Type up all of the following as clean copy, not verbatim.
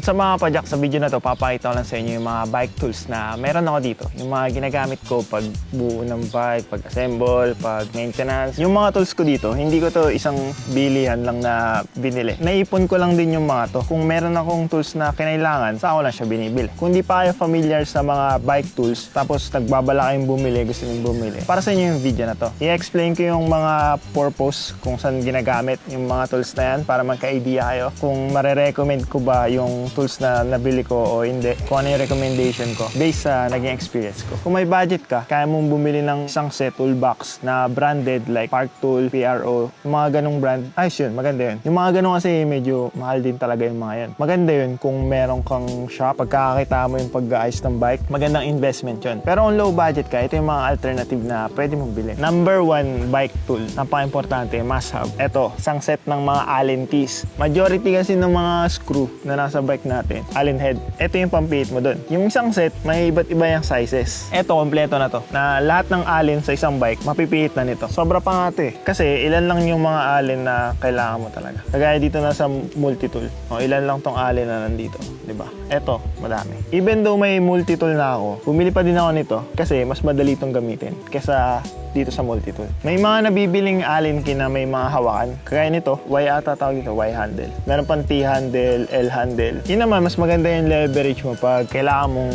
sa mga padyak, sa video na to, papakita ko lang sa inyo yung mga bike tools na meron ako dito. Yung mga ginagamit ko pag buo ng bike, pag assemble, pag maintenance. Yung mga tools ko dito, hindi ko to isang bilihan lang na binili. Naipon ko lang din yung mga to. Kung meron akong tools na kinailangan, sa ako lang siya binibili. Kung di pa kayo familiar sa mga bike tools, tapos nagbabala kayong bumili, gusto nyo bumili, para sa inyo yung video na to. I-explain ko yung mga purpose kung saan ginagamit yung mga tools na yan para magka-idea kayo kung marirecommend ko ba yung tools na nabili ko o hindi, kung ano yung recommendation ko based sa naging experience ko. Kung may budget ka, kaya mong bumili ng isang set toolbox na branded like Park Tool, PRO, yung mga ganong brand, ayos yun, maganda yun. Yung mga ganong kasi medyo mahal din talaga yung mga yan. Maganda yun kung meron kang shop, pagkakakita mo yung pag-aayos ng bike, magandang investment yun. Pero kung low budget ka, ito yung mga alternative na pwede mong bilhin. Number 1 bike tool, napaka-importante, must have. Ito, isang set ng mga Allen keys. Majority kasi ng mga screw na nasa bike natin, Allen head. Ito yung pampihit mo dun. Yung isang set, may iba't iba yung sizes. Ito, kompleto na to. Na lahat ng Allen sa isang bike, mapipihit na nito. Sobra pa nga ito eh. Kasi ilan lang yung mga Allen na kailangan mo talaga. Kagaya dito na sa multi-tool. O, ilan lang tong Allen na nandito. Diba? Ito, madami. Even though may multi-tool na ako, bumili pa din ako nito kasi mas madali itong gamitin kesa dito sa multi-tool. May mga nabibiling Allen key na may mga hawakan. Kagaya nito, Y ata tawag dito, Y handle. Meron pang T handle, L handle. Yun naman, mas maganda yung leverage mo pag kailangan mong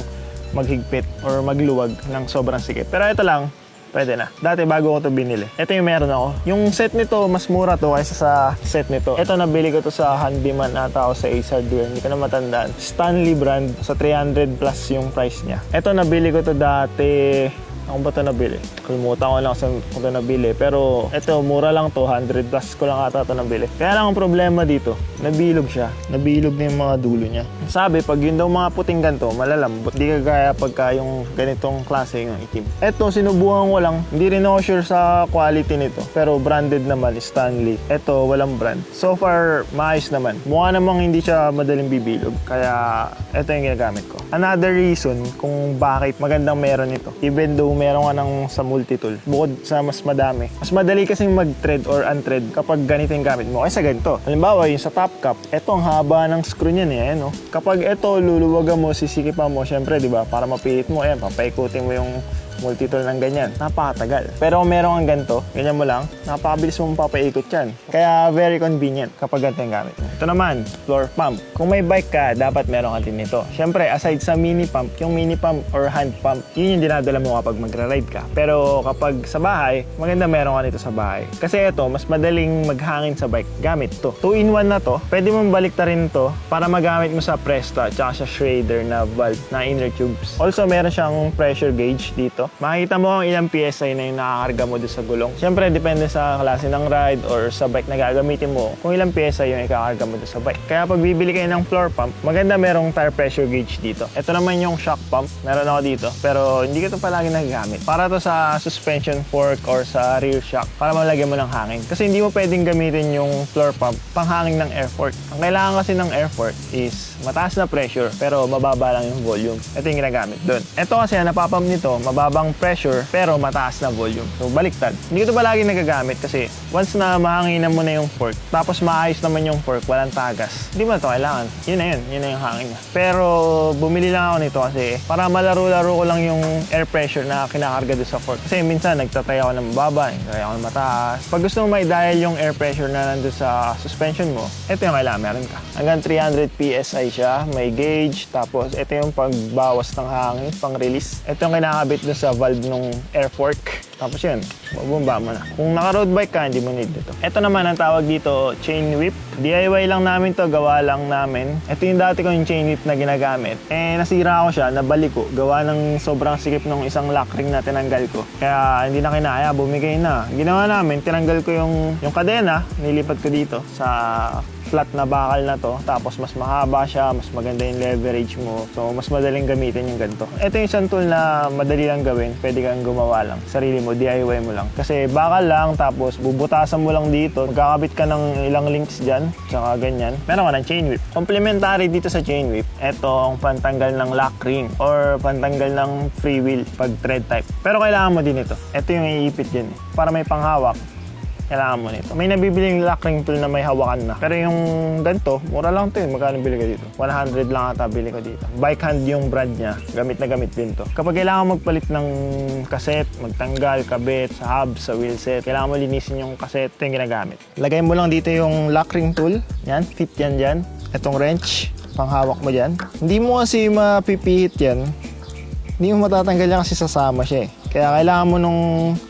maghigpit or magluwag ng sobrang sikip. Pero ito lang, pwede na. Dati bago ko to binili. Ito yung meron ako. Yung set nito, mas mura to kaysa sa set nito. Ito, nabili ko to sa Handyman ata o sa Ace Hardware. Hindi ko na matandaan. Stanley brand. Sa 300 plus yung price niya. Ito, nabili ko to dati. Ako ba ito nabili? Kalimutan ko lang kung ito nabili. Pero ito, mura lang to. 100 plus ko lang ata ito nabili. Kaya lang ang problema dito, nabilog siya. Nabilog na yung mga dulo niya. Sabi, pag yun daw mga puting ganito, malalambot. Di kagaya pagka yung ganitong klase yung itim. Ito, sinubukan ko lang. Hindi rin ako sure sa quality nito. Pero branded naman, Stanley. Ito, walang brand. So far, maayos naman. Mukha namang hindi siya madaling bibilog. Kaya, ito yung ginagamit ko. Another reason kung bakit magandang meron ito. Even though meron ka ng sa multi-tool. Bukod sa mas madami. Mas madali kasing mag-thread or un-thread kapag ganito yung gamit mo. Kaysa ganito. Halimbawa, yung sa top cap, eto ang haba ng screw niyan eh. No? Kapag eto, luluwagan mo, sisikipan mo, syempre, di ba? Para mapilit mo, ayan, papaikutin mo yung multi-tool ng ganyan. Napakatagal. Pero kung meron kang ganito, ganyan mo lang, napakabilis mo papaikot yan. Kaya very convenient kapag ganito yung gamit mo. Ito naman, floor pump. Kung may bike ka, dapat meron ka din nito. Siyempre, aside sa mini pump, yung mini pump or hand pump, yun yung dinadala mo kapag magra-ride ka. Pero kapag sa bahay, maganda meron ka nito sa bahay. Kasi ito, mas madaling maghangin sa bike. Gamit to. 2-in-1 na to. Pwede mong baliktarin to para magamit mo sa Presta at sa Schrader na valve na inner tubes. Also, meron siyang pressure gauge dito. Makikita mo ang ilang PSI na yung nakakarga mo doon sa gulong. Siyempre, depende sa klase ng ride or sa bike na gagamitin mo kung ilang PSI yung ikakarga mo doon sa bike. Kaya pag bibili kayo ng floor pump, maganda merong tire pressure gauge dito. Ito naman yung shock pump. Meron ako dito. Pero hindi ko ito palagi nagagamit. Para to sa suspension fork or sa rear shock para malagyan mo ng hangin. Kasi hindi mo pwedeng gamitin yung floor pump panghangin ng air fork. Ang kailangan kasi ng air fork is mataas na pressure pero mababa lang yung volume. Ito yung ginagamit doon. Ito kasi napapump nito, mababang pressure pero mataas na volume. So baliktad. Hindi ko ito palagi nagagamit kasi once na mahanginan mo na yung fork, tapos maayos naman yung fork, walang tagas, hindi mo na ito kailangan. Yun na yun. Yun na yung hangin niya. Pero bumili lang ako nito kasi para malaro-laro ko lang yung air pressure na kinakarga doon sa fork. Kasi minsan nagtatay ako ng mababa, nagtatay ako ng mataas. Pag gusto mo ma-dial yung air pressure na nandun sa suspension mo, ito yung kailangan meron ka. Hanggang 300 PSI siya, may gauge, tapos ito yung pagbawas ng hangin, pang-release. Ito yung kinakabit doon sa valve ng air fork. Tapos yun, bumaba mo na. Kung naka-road bike ka, hindi mo need ito. Ito naman ang tawag dito, chain whip. DIY lang namin to, gawa lang namin. Ito yung dati ko yung chain whip na ginagamit. Eh, nasira ko siya, nabalik ko. Gawa ng sobrang sikip ng isang lock ring na tinanggal ko. Kaya hindi na kinaya, bumigay na. Ginawa namin, tinanggal ko yung kadena, nilipat ko dito sa flat na bakal na to, tapos mas mahaba siya, mas maganda yung leverage mo, so mas madaling gamitin yung ganito. Ito yung isang tool na madali lang gawin, pwede kang gumawa lang, sarili mo, DIY mo lang. Kasi bakal lang, tapos bubutasan mo lang dito, magkakabit ka ng ilang links dyan, tsaka ganyan. Meron ka ng chain whip. Complementary dito sa chain whip, ito ang pantanggal ng lock ring or pantanggal ng free wheel pag thread type. Pero kailangan mo din ito. Ito yung iipit dyan para may panghawak. kailangan mo nito. May nabibiling lock ring tool na may hawakan na. Pero yung ganito, mura lang to eh. Magkano bili ka dito? 100 lang ata bili ko dito. Bike Hand yung brand niya. Gamit na gamit din to. Kapag kailangan magpalit ng kaset, magtanggal, kabit, sa hub, sa wheelset, kailangan mo linisin yung kaset, ito yung ginagamit. Lagay mo lang dito yung lock ring tool. Yan, fit yan dyan. Itong wrench, panghawak mo dyan. Hindi mo kasi mapipihit yan. Hindi mo matatanggal yan kasi sasama siya eh. Kaya kailangan mo nung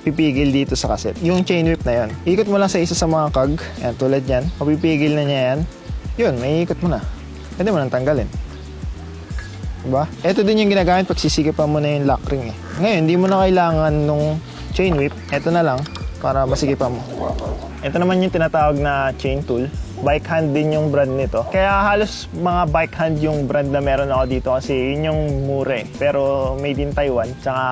pipigil dito sa kaset. Yung chain whip na yan. Ikot mo lang sa isa sa mga kag. Yan, tulad yan. Mapipigil na niya yan. Yun, may ikot mo na. Pwede mo nang tanggalin. Diba? Ito din yung ginagamit pag sisikipan mo na yung lock ring eh. Ngayon, hindi mo na kailangan nung chain whip. Ito na lang para masikipan mo. Ito naman yung tinatawag na chain tool. Bike Hand din yung brand nito. Kaya halos mga Bike Hand yung brand na meron ako dito kasi yun yung mura eh. Pero made in Taiwan, tsaka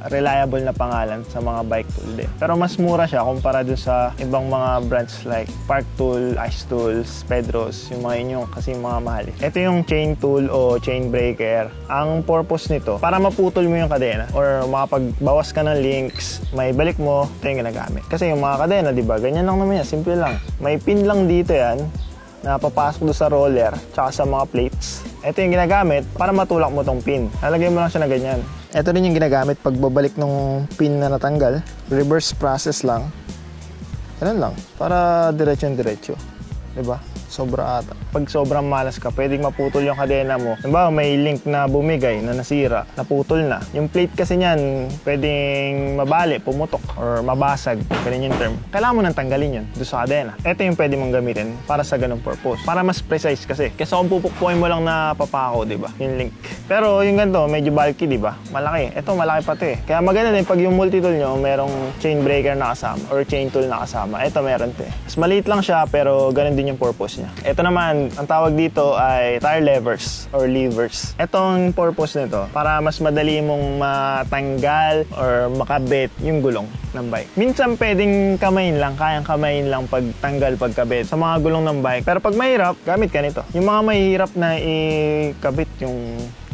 reliable na pangalan sa mga bike tool din. Pero mas mura siya kumpara dun sa ibang mga brands like Park Tool, Ice Tools, Pedros, yung mga yun yung kasi mga mahal. Ito yung chain tool o chain breaker. Ang purpose nito, para maputol mo yung kadena or makapagbawas ka ng links, may balik mo, ito yung ginagamit. Kasi yung mga kadena, di ba, ganyan lang naman yan, simple lang. May pin lang dito yan na papasok doon sa roller tsaka sa mga plates. Ito yung ginagamit para matulak mo tong pin. Lalagay mo lang siya na ganyan. Ito rin yung ginagamit pag babalik ng pin na natanggal. Reverse process lang. Ganun lang. Para diretso-diretso. Diba? Sobra ata. Pag sobrang malas ka, pwedeng maputol yung kadena mo. Diba, may link na bumigay, na nasira, naputol na. Yung plate kasi niyan, pwedeng mabali, pumutok, or mabasag. Ganun yung term. Kailangan mo nang tanggalin yun doon sa kadena. Ito yung pwede mong gamitin para sa ganung purpose. Para mas precise kasi. Kasi kung pupukpuin mo lang na papako, diba? Yung link. Pero yung ganito, medyo bulky, diba? Malaki. Ito, malaki pati. Kaya maganda din pag yung multi-tool nyo, merong chain breaker na kasama or chain tool na kasama. Ito meron to eh. Mas maliit lang siya, pero ganun din yung purpose niya. Ito naman, ang tawag dito ay tire levers or levers. Itong purpose nito, para mas madali mong matanggal or makabit yung gulong ng bike. Minsan pwedeng kamayin lang, kayang kamayin lang pagtanggal, pagkabit sa mga gulong ng bike. Pero pag mahirap, gamit ka nito. Yung mga mahirap na ikabit yung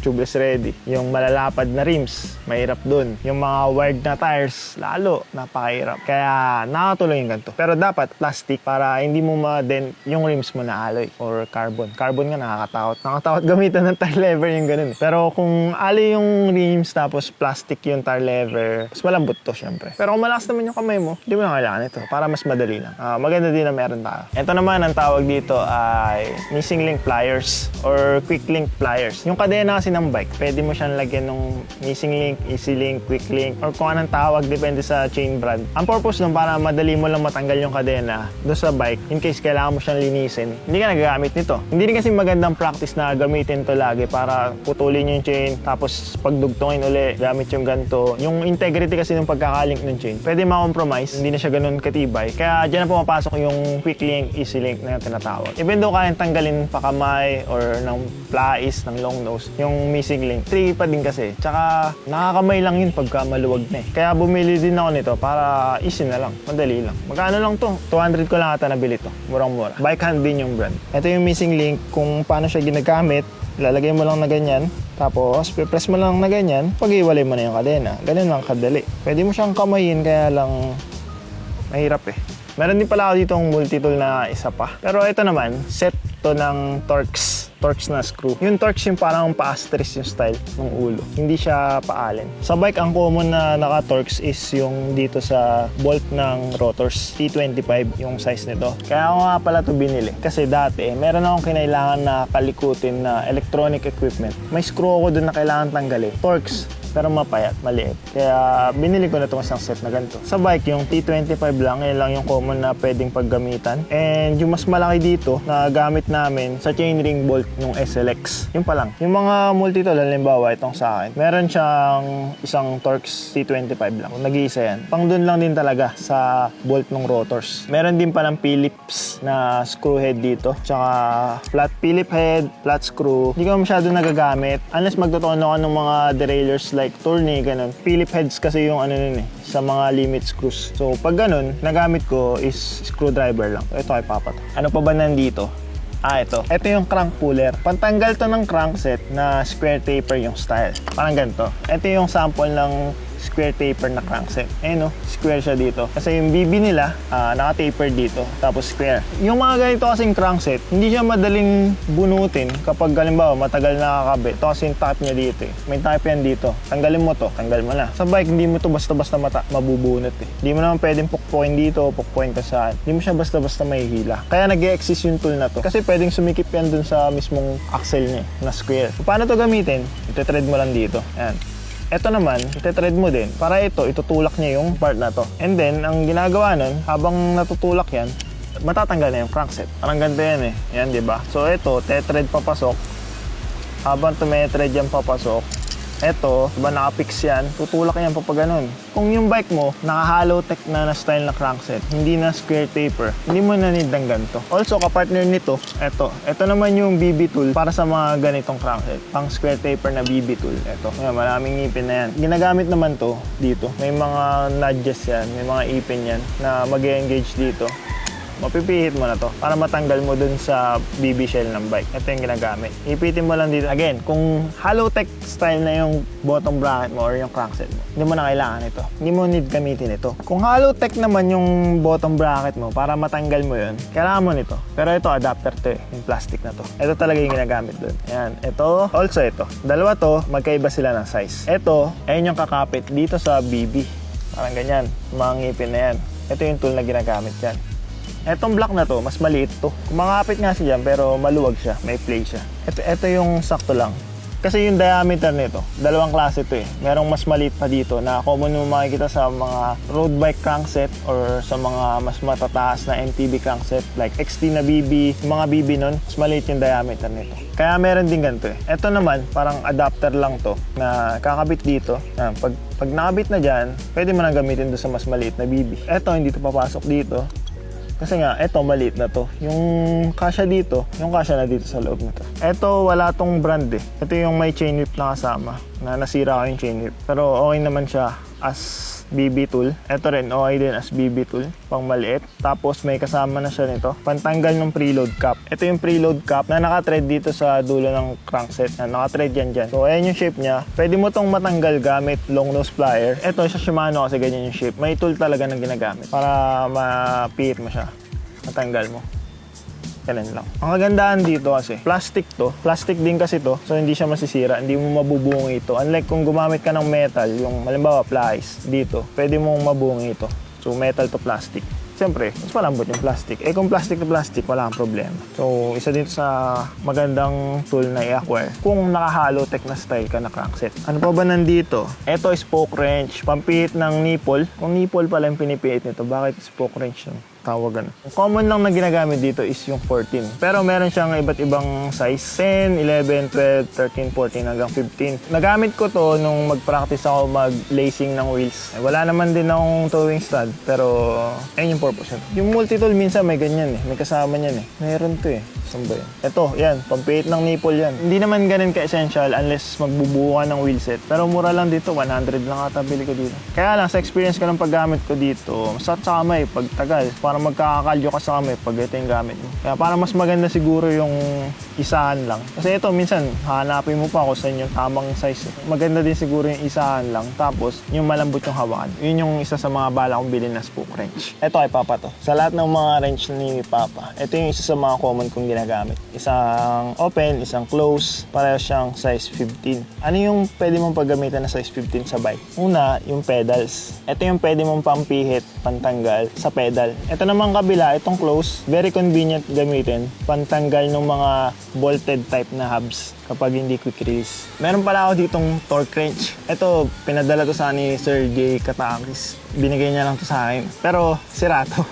tubeless ready. Yung malalapad na rims, mahirap dun. Yung mga wired na tires, lalo, napakahirap. Kaya nakatulong yung ganito. Pero dapat plastic para hindi mo ma-dent yung rims mo na alloy or carbon. Carbon nga nakakatakot. Nakakatakot gamitan ng tire lever yung ganun. Pero kung alloy yung rims tapos plastic yung tire lever, mas malambot to syempre. Pero kung malakas naman yung kamay mo, hindi mo na kailangan ito para mas madali lang. Maganda din na meron tayo. Ito naman ang tawag dito ay missing link pliers or quick link pliers. Yung kadena kasi ng bike, pwede mo siyang lagyan ng missing link, easy link, quick link, or kung anong tawag, depende sa chain brand. Ang purpose nun, para madali mo lang matanggal yung kadena doon sa bike, in case kailangan mo siyang linisin, hindi ka nagagamit nito. Hindi rin kasi magandang practice na gamitin to lagi para putulin yung chain, tapos pagdugtongin uli, gamit yung ganito. Yung integrity kasi ng pagkakalink ng chain, pwede ma-compromise, hindi na siya ganun katibay. Kaya dyan na pumapasok yung quick link, easy link na yung tinatawag. Even though kayang tanggalin pa kamay or ng plais, ng long nose, yung missing link, tricky pa din kasi. Tsaka nakakamay lang yun pagka maluwag na eh. Kaya bumili din ako nito para easy na lang, madali lang. Magkano lang to? 200 ko lang ata nabili to. Murang-mura. Bike Hand din yung brand. Ito yung missing link, kung paano siya ginagamit. Lalagay mo lang na ganyan, tapos press mo lang na ganyan, pag-iwalay mo na yung kadena. Ganun lang kadali. Pwede mo siyang kamayin, kaya lang mahirap eh. Meron din pala ako dito ang multi-tool na isa pa. Pero ito naman, set to ng Torx na screw. Yung Torx yung parang pa-asterisk yung style ng ulo. Hindi siya paalin. Sa bike, ang common na naka-Torx is yung dito sa bolt ng rotors. T25 yung size nito. Kaya ako nga pala ito binili. Kasi dati, meron akong kinailangan na kalikutin na electronic equipment. May screw ako dun na kailangan tanggalin. Torx, pero mapayat, maliit. Kaya binili ko na itong isang set na ganito. Sa bike, yung T25 lang, yun lang yung common na pwedeng paggamitan. And yung mas malaki dito na gamit namin sa chainring bolt yung SLX. Yun pa lang. Yung mga multi-tool, halimbawa itong sa akin, meron siyang isang Torx T25 lang. Nag-iisa yan. Pang dun lang din talaga sa bolt ng rotors. Meron din palang Phillips na screw head dito. Tsaka flat Phillip head, flat screw. Hindi ko masyado nagagamit unless magtotono ka ng mga derailleurs like tourney, ganun. Phillip heads kasi yung ano nun eh, sa mga limit screws. So, pag ganun, nagamit ko is screwdriver lang. Ito ay papat. Ano pa ba nandito? Ito. Ito yung crank puller. Pantanggal to ng crankset na square taper yung style. Parang ganito. Ito yung sample ng square taper na crankset. Ayun, no? Square siya dito. Kasi yung BB nila, naka-taper dito, tapos square. Yung mga ganito kasing crankset, hindi siya madaling bunutin kapag halimbawa matagal nakakabit. Ito kasi yung type niya dito eh. May type yan dito. Tanggalin mo to, tanggal mo na. Sa bike, hindi mo to basta-basta mabubunot eh. Hindi mo naman pwedeng pukpukin dito, pukpukin ka saan. Hindi mo siya basta-basta mahihila. Kaya nag-e-exist yung tool na to. Kasi pwedeng sumikip yan dun sa mismong axle niya na square. So, paano to gamitin? Ito-thread mo lang dito. Ayan. Ito naman, ite-thread mo din. Para ito, itutulak niya yung part na to. And then, ang ginagawa nun, habang natutulak yan, matatanggal na yung crankset. Parang ganito yan eh. Yan, di ba? So, ito, te-thread papasok. Habang tume-thread yan papasok, ito, diba naka-fix yan, tutulak yan pa ganun. Kung yung bike mo, naka-hollow tech na style na crankset, hindi na square taper, hindi mo na need ng ganito. Also, kapartner nito, ito naman yung BB tool para sa mga ganitong crankset. Pang square taper na BB tool. Ito, maraming ipin na yan. Ginagamit naman to dito. May mga nudges yan, may mga ipin yan na mag-engage dito. Mapipihit mo na to para matanggal mo dun sa BB shell ng bike. Ito yung ginagamit. Ipitin mo lang dito. Again, kung hollow tech style na yung bottom bracket mo or yung crankset mo, hindi mo na kailangan ito. Hindi mo need gamitin ito. Kung hollow tech naman yung bottom bracket mo para matanggal mo yun, kailangan mo nito. Pero ito, adapter to eh. Yung plastic na to. Ito talaga yung ginagamit dun. Ayan. Ito, also ito. Dalawa to, magkaiba sila ng size. Ito, ayun yung kakapit dito sa BB. Parang ganyan. Mga ngipin na yan. Ito yung tool na ginagamit yan. Etong block na to, mas maliit to. Kumakapit nga siya dyan, pero maluwag siya. May play siya. Ito yung sakto lang. Kasi yung diameter nito, dalawang klase to eh. Merong mas maliit pa dito na common mo makikita sa mga road bike crankset or sa mga mas matataas na MTB crankset like XT na BB. Yung mga BB nun, mas maliit yung diameter nito. Kaya meron din ganito eh. Ito naman, parang adapter lang to na kakabit dito. Pag nakabit na dyan, pwede mo na gamitin doon sa mas maliit na BB. Ito, hindi to papasok dito. Kasi nga, eto maliit na to. Yung kasya dito, yung kasya na dito sa loob nito. Eto, wala tong brand eh. Ito yung may chain whip na kasama. Na nasira ko yung chain whip. Pero okay naman siya as BB tool. Ito rin, okay din as BB tool. Pang maliit. Tapos may kasama na siya nito. Pantanggal ng preload cap. Ito yung preload cap na naka-thread dito sa dulo ng crankset. Naka-thread yan dyan. So, ayan yung shape niya. Pwede mo tong matanggal gamit long nose plier. Ito, sa Shimano kasi ganyan yung shape. May tool talaga na ginagamit para mapihit mo siya. Matanggal mo. Ganun lang. Ang kagandahan dito kasi, plastic to. Plastic din kasi to. So, hindi siya masisira. Hindi mo mabubungi ito. Unlike kung gumamit ka ng metal, yung halimbawa plies dito, pwede mong mabungi ito. So, metal to plastic. Siyempre, mas malambot yung plastic. Eh kung plastic to plastic, wala kang problema. So, isa dito sa magandang tool na i-acquire kung naka-hollow tech na style ka na crankset. Ano pa ba nandito? Ito, spoke wrench. Pampihit ng nipple. Kung nipple pala yung pinipihit nito, bakit spoke wrench yung tawagan? Ang common lang na ginagamit dito is yung 14. Pero meron siyang iba't ibang size. 10, 11, 12, 13, 14 hanggang 15. Nagamit ko to nung mag-practice ako mag-lacing ng wheels. Wala naman din akong towing stud, pero ayun yung purpose nito. Yung multi-tool minsan may ganyan eh. May kasama niyan eh. Meron to eh. Saan ba yan? Ito, yan. Pampihit ng nipple yan. Hindi naman ganun ka-essential unless magbubuo ka ng wheelset. Pero mura lang dito. 100 lang ata bili ko dito. Kaya lang, sa experience ko ng paggamit ko dito, masakit sa kamay pag tagal. Para magkakakalyo ka sa kamay pag ito yung gamit mo. Kaya para mas maganda siguro yung isahan lang. Kasi ito, minsan, hanapin mo pa kung saan yung tamang size. Maganda din siguro yung isahan lang. Tapos, yung malambot yung hawakan. Yun yung isa sa mga bala kong bilhin na spoke wrench. Ito kay Papa to. Sa lahat ng mga wrench ni Papa, ito yung isa sa mga common kong ginagamit. Isang open, isang close, pareho siyang size 15. Ano yung pwede mong paggamitan na size 15 sa bike? Una, yung pedals. Ito yung pwede mong pampihit, pantanggal sa pedal. Ito naman kabila, itong close, very convenient gamitin, pantanggal ng mga bolted type na hubs kapag hindi quick release. Meron pala ako ditong torque wrench. Ito, pinadala to sa ni Sir J. Katakis. Binigay niya lang to sa akin. Pero, sira to.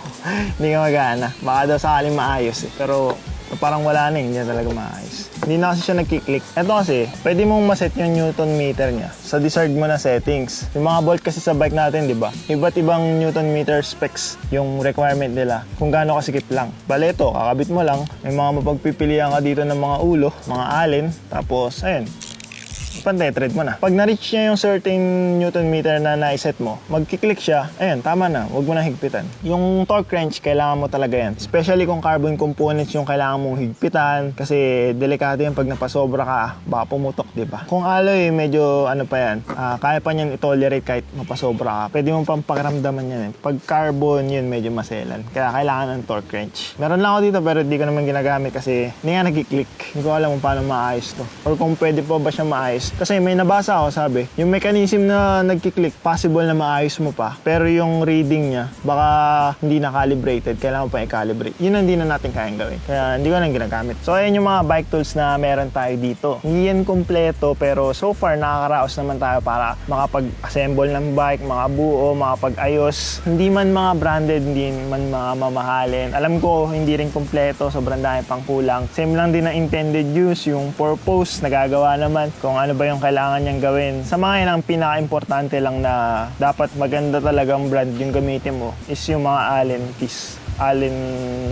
Hindi ka magana. Baka daw sakaling maayos eh. Pero, parang wala na, hindi na talaga maayos. Hindi na kasi siya nagkiklik. Ito kasi, pwede mong maset yung Newton meter niya sa desired mo na settings. Yung mga bolt kasi sa bike natin, di ba? Iba't ibang Newton meter specs yung requirement nila kung gaano kasikip lang. Bale ito, kakabit mo lang. May mga mapagpipilian ka dito ng mga ulo, mga alin. Tapos, ayun. pan-tethered mo na. Pag na-reach niya yung certain Newton meter na naiset mo, magkiklik siya, ayun, tama na, huwag mo na higpitan. Yung torque wrench, kailangan mo talaga yan. Especially kung carbon components yung kailangan mong higpitan, kasi delikado yan pag napasobra ka, baka pumutok, di ba? Kung alloy, medyo ano pa yan, kaya pa niyan i-tolerate kahit mapasobra ka. Pwede mong pampakiramdaman yan eh. Pag carbon, yun medyo maselan. Kaya kailangan ng torque wrench. Meron lang ako dito pero di ko naman ginagamit kasi hindi nga nagkiklik. Hindi ko alam kung paano maayos to. Or kung pwede pa ba siya maayos. Kasi may nabasa ako, sabi, yung mechanism na nagkiklik, possible na maayos mo pa. Pero yung reading niya, baka hindi na calibrated. Kailangan pa i-calibrate. Yun ang hindi na natin kayang gawin. Kaya hindi ko lang ginagamit. So ayan yung mga bike tools na meron tayo dito. Hindi yan kompleto pero so far nakakaraos naman tayo para makapag-assemble ng bike, makabuo, makapag-ayos. Hindi man mga branded, hindi man mga mamahalin. Alam ko, hindi rin kompleto, sobrang dami pang kulang. Same lang din na intended use, yung purpose, nagagawa naman kung ano ba yung kailangan niyang gawin. Sa mga yan, ang pinaka-importante lang na dapat maganda talagang brand yung gamitin mo is yung mga Allen keys. Allen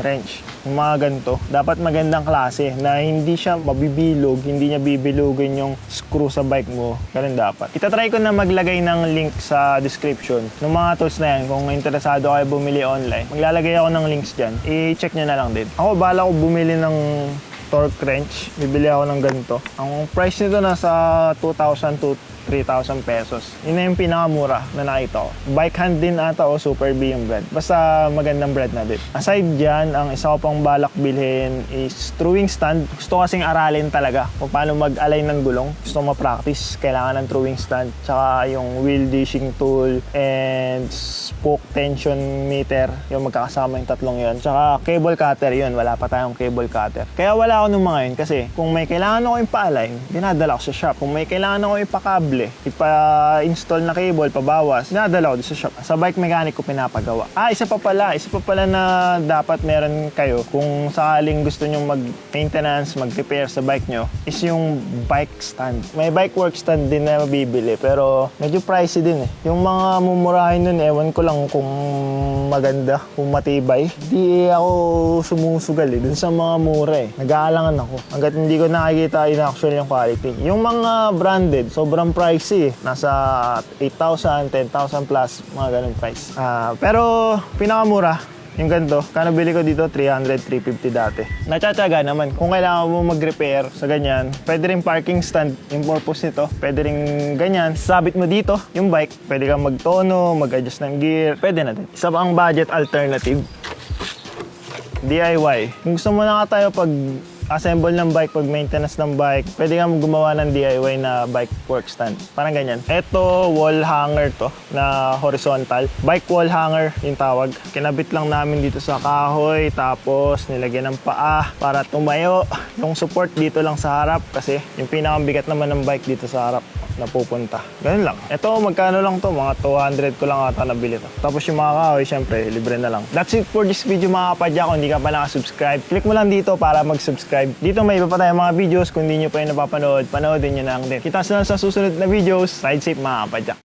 wrench. Yung mga ganito, dapat magandang klase na hindi siya mabibilog, hindi niya bibilugin yung screw sa bike mo. Ganun dapat. Itatry ko na maglagay ng link sa description ng mga tools na yan. Kung interesado kayo bumili online, maglalagay ako ng links dyan. I-check nyo na lang din. Ako, bahala ko bumili ng torque wrench. Bibili ako ng ganito. Ang price nito nasa 2,000 to 3,000 pesos. Yun na yung pinakamura na nakita ko. Bike hand din ata o Super B yung brand. Basta magandang brand na din. Aside dyan, ang isa ko pang balak bilhin is throwing stand. Gusto kasing aralin talaga kung paano mag-align ng gulong. Gusto ko ma-practice. Kailangan ng throwing stand. Tsaka yung wheel dishing tool and spoke tension meter. Yung magkakasama yung tatlong yun. Tsaka cable cutter yun. Wala pa tayong cable cutter. Kaya wala ako nung mga yun kasi kung may kailangan ako ipa-align, dinadala ko sa shop. Kung may kailangan ako ipakable, ipa-install na cable, pabawas, dinadala ko sa shop. Sa bike mechanic ko pinapagawa. Isa pa pala na dapat meron kayo kung sakaling gusto nyo mag-maintenance, mag-repair sa bike nyo is yung bike stand. May bike work stand din na mabibili pero medyo pricey din eh. Yung mga mumurahin nun, ewan ko lang kung maganda, kung matibay. Di ako sumusugal eh, dun sa mga mura eh. Nag-aalangan ako. Hanggat hindi ko nakikita in actual yung quality. Yung mga branded, sobrang pricey eh. Nasa 8,000, 10,000 plus, mga ganun price. Pero pinakamura, yung ganito, kano bili ko dito, 300, 350 dati. Natsyatsaga naman. Kung kailangan mo mag-repair sa ganyan, pwede rin parking stand yung purpose nito. Pwede rin ganyan. Sabit mo dito yung bike. Pwede kang mag-tono, mag-adjust ng gear. Pwede na din. Isa pang budget alternative, DIY. Kung gusto mo na nga tayo pag assemble ng bike, pag maintenance ng bike, pwede kang gumawa ng DIY na bike work stand. Parang ganyan. Ito, wall hanger to, na horizontal. Bike wall hanger, yung tawag. Kinabit lang namin dito sa kahoy, tapos nilagyan ng paa para tumayo. Yung support dito lang sa harap kasi yung pinakabigat naman ng bike dito sa harap napupunta. Ganun lang. Ito, magkano lang to? Mga 200 ko lang ata nabili to. Tapos yung mga kahoy, syempre, libre na lang. That's it for this video mga kapadya. Kung hindi ka pa nakasubscribe, click mo lang dito para mag-subscribe. Dito may iba pa tayong mga videos. Kung hindi nyo pa yung napapanood, panoodin nyo na lang din. Kita sa susunod na videos. Ride safe mga kapadya.